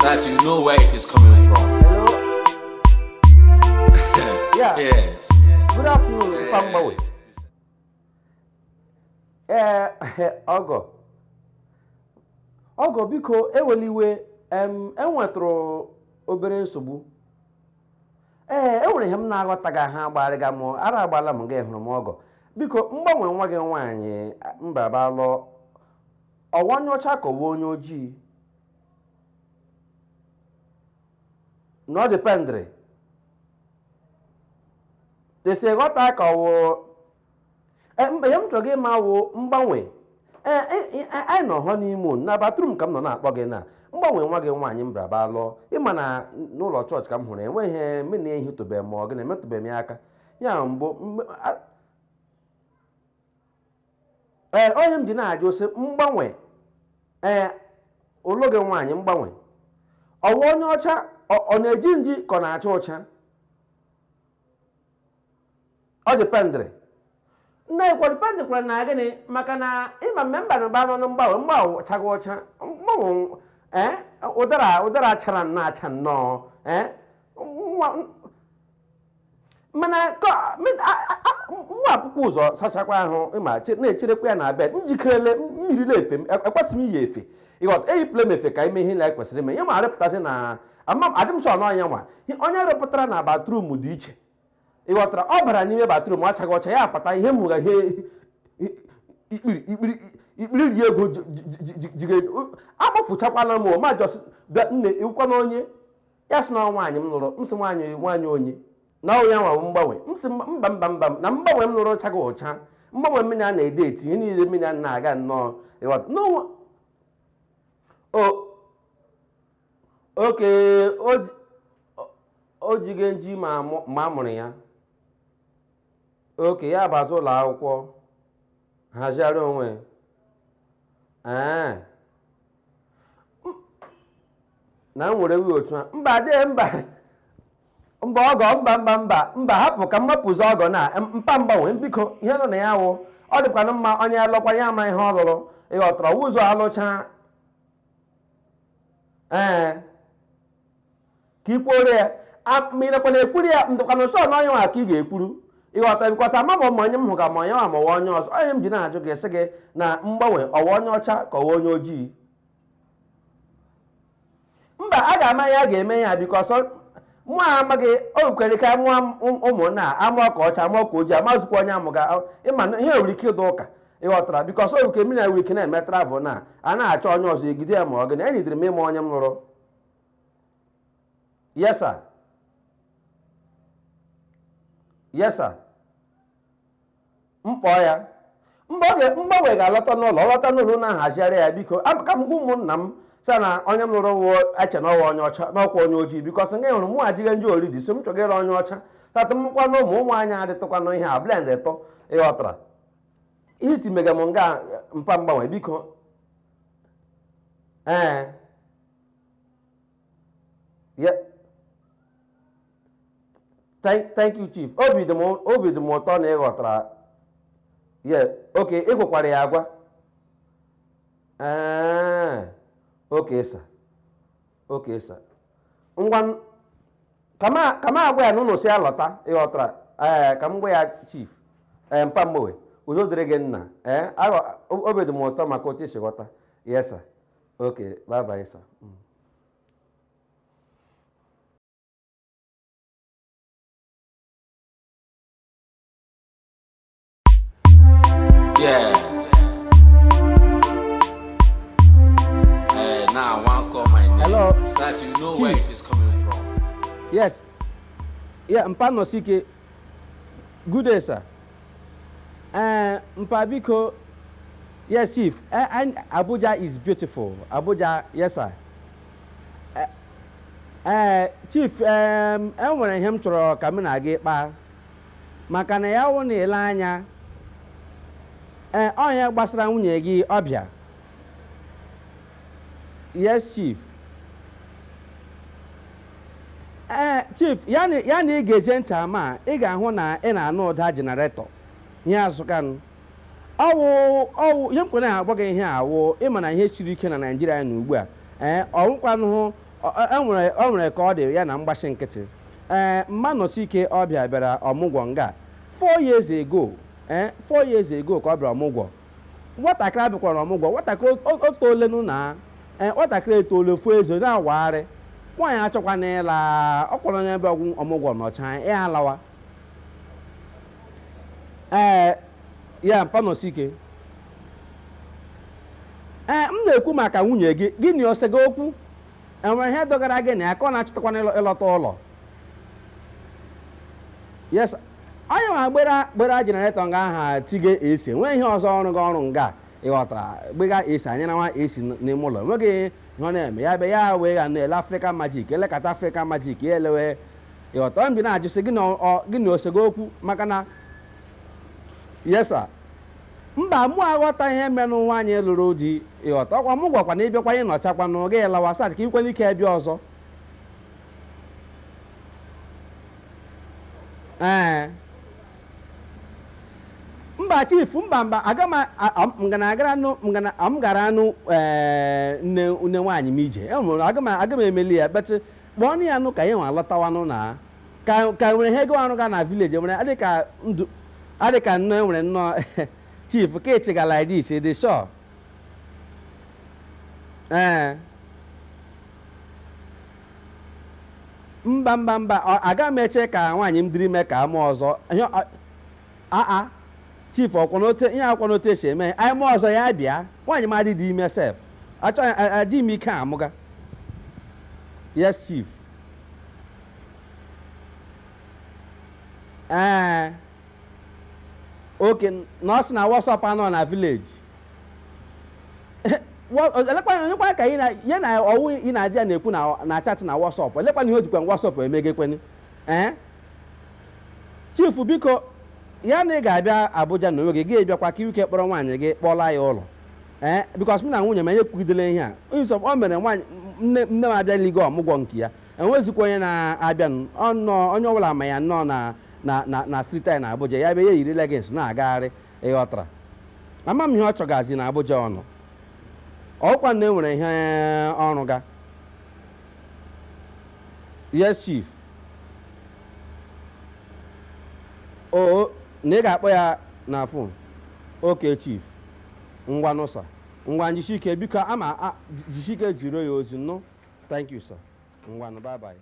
that you know where it is coming from. Hello? Yeah. Yes. Good afternoon, Pambawe. Ogo biko eweliwe enwetụrụ obere nsogbu. Enwere ihe m na-aghọtaghị ha gbarịga m ara agbala m ga hụrụ m ọgọ. Biko mgbanwe nwa gị nwaanyị mbabalụ ọwa onye ọcha ka ọwa onye ojii. No dependre. Desi ghọta ka ọwụ mgbe ya m chọrọ gị ma wụ mgbanwe anyị nọ hụ n'ime na batrum ka m nọ na-akpọ gị na mgbanwe nwa gị nwaanyị m bịara lụọ ịma na n'ụlọ chọọchị ka m hụrụ enweghị mmena ehi tobe ma ọ gị na-emetụbeghị m ya aka ya mbụ onye m ji na-ajụ sị mgbanwe ụlọ gị nwaanyị mgbanwe ọwa onye ọcha ọ na-eji nji ka ọ na-acha ụcha ọ dịpendịrị nna ikwu dịpendị kwara na gịnị maka na ịma mmemba na ba nọ mgbanwe chaga ọcha mgbanwe ụdara chara nnọọ acha nnọọ mana nwa akwụkwọ ụzọ sachakwa ahụ ịma na-echerekwa ya na bed njikerele mmiri na-efe ekwesịghị m iyi efe ịghọta eyipụla m efe ka ime ihe na kwesịrị ime ihe ma arịpụtasị na adị m sọ n'ọnya nwa onye rụpụtara na batrum dị iche ịghọtara ọ bara n'ime batrum achaghị ọcha ya akpata ihe m hụga ihe ikpiri ri ego jige akpọfụchakwala m ma jọs nne ịwụkwa na onye ya sị na nwaanyị m lụrụ m sị nwaanyị onye na onye nwa mgbanwe m sị mba na mgbanwe m lụrụ chaghị ụcha mgbanwe mmiri a na-ede etinye niile mmiri a na-aga nnọọ ịghọta n'onwe oke o jige nji ma a mụrụ ya oke ya bazụ ụlọ akwụkwọ hazigharị onwe na m were wi otu a mba ọgọ mba hapụ ka mmapụzi ọgọ na mpa mgbanwe biko ihe nọ na ya wụ ọ dịkwana mma onye alụkwa ya ama ihe ọ lụrụ ịghọtara ụzọ alụcha ka ikwuore ya mmịrekwana ekwuru ya ndụkwana nsọ na onye nwa ka ị ga-ekwuru ịghọta bikọta ama ma onye m hụ ga ma onye nwa ma ọwa onye ọzọ onye m ji na-ajụ gị sị gị na mgbanwe ọwa onye ọcha ka ọwa onye ojii mba a ga-ama ya ga-eme ya bikọsọ mụ amaghị o kwere ka mụọ ụmụnna ama ọka ọcha ama ọka ojii amazụkwa onye amụga ịma ihe nwere ike ịdụ ụka ịghọtara bikọsọ o ruke mmiri na nwere ike na-eme travel na a na-achọ onye ọzọ egide ya ma ọ gị na enyidere m ịma onye m lụrụ yes sir yes sir mkpọ ya mgbanwe ga-alọta n'ụlọ ọlọta n'ụlọ na-ahazigharị ya biko ka m gwa ụmụnna m sị na onye m lụrụ wụ eche na ọwa onye ọcha n'ọkwa onye ojii bikọs nga hụrụ mụ ajighị nji ori dị so m chọgara onye ọcha tata mkwa na ụmụ anyị adịtụkwanụ ihe a blend ịtọ ịghọtara ihe timega m nga mpa mgbanwe biko thank you chief obi dị m ụtọ na ịghọtara oke ịgwakwara ya agwa oke sa ngwa kama agwa ya n'ụlọ si alọta ịghọtara ka m gwa ya chief mpa mgbanwe udo dịrị gị nna obi dị m ụtọ maka otu isi ghọta yes sir okay bye bye sir Yeah. Now I want to call my name. Hello. So that you know where it is coming from. Yes. Yeah, Mpano Sike. Good day, sir. Mpabiko. Yes, Chief. And Abuja is beautiful. Abuja, yes, sir. Chief, enwere ihe m chọrọ ka m na-aga ịkpa maka na ya wụ na-ele anya onye gbasara nwunye gị ọbịa. Yes, Chief. Chief, ya na ị ga-eje ntị ama ị ga-ahụ na ị na-anụ ụda jenaretọ ihe azụkanụ ọwụ ihe mkpere na-agba gị ihe awụ ịma na ihe siri ike na Naịjirịa na ugbu a ọwụkwanụ o nwere ka ọ dị ya na mgbachi nkịtị mmanụsi ike ọbịa bịara ọmụgwọ nga 4 years ago 4 years ago ka ọ bịara ọmụgwọ nwatakịrị abịakwara ọmụgwọ nwatakịrị o toolenu na nwatakịrị etoole ofu ezo na-awagharị nwaanyị achọkwa na ịla ọ kwọrọ onye ebe ọgwụ ọmụgwọ n'ọcha ya alawa ya mpanụsi ike m na-ekwu maka nwunye gị gịnị osego okwu enwere ihe dọgara gị na ya ka ọ na-achọtakwana ịlọta ụlọ yes onye nwa gbera jenaretọ nga aha tige esi nwee ihe ọzọ ọrụ gị ọrụ nga ịghọtara gbega esi anya na nwa esi n'ime ụlọ enweghị ihe ọ na-eme ya be ya wee ga na-ele African Magic elekọta African Magic ya elewe ịghọta mbi na-ajụsị gị na osego okwu maka na yesa mba mụ aghọta ihe menụ nwaanyị lụrụ di ịghọta ọkwa mụ gwakwa na ịbịakwa ịnọchakwa na oge lawa sat ka ikwe n'ike bịa ọzọ mba chief mba aga m gara anụ nne nwaanyị m ije aga m emeli ya betụ kpọọ ya nụ ka ihe nwa alọtawanụ na ka nwere ihe ego ọrụ ga na village nwere adịka nnọọ enwere nnọọ chief ka echegala like this dị sure mba aga m eche ka nwaanyị m dịrị ime ka mụ ọzọ chief ihe akwanote esi eme anyị mụ ọzọ ya bịa nwaanyị m adịdị ime sef adị m ike amụga yes chief oke na ọ sị na WhatsApp anọ na village elekwana ka ya na ọwụ ị na-adị ya na-ekwu na chat na WhatsApp elekwana ihe o jikwa WhatsApp emegekweni chief biko ya na ị ga-abịa Abuja na onwe gị ga-ebịakwa ka ike kpọrọ nwaanyị gị kpọla ya ụlọ because m na nwunye m enye kwugidere ihe a o mere nwaanyị nne m abịaligo ọmụgwọ nke ya enwezikwa onye na-abịa onye ọbụla ma ya nnọọ na street anyị na Abuja ya bịa ya yiri leggings na-agagharị ịghọtara ama m ihe ọ chọgazi na Abuja ọnụ ọkwa na enwere ihe ọrụ ga yes chief na ị ga-akpọ ya na fon oke chief ngwa nụsa ngwa njisike biko ama jisike ziro ya ozi nụ thank you sir ngwa nụ bye bye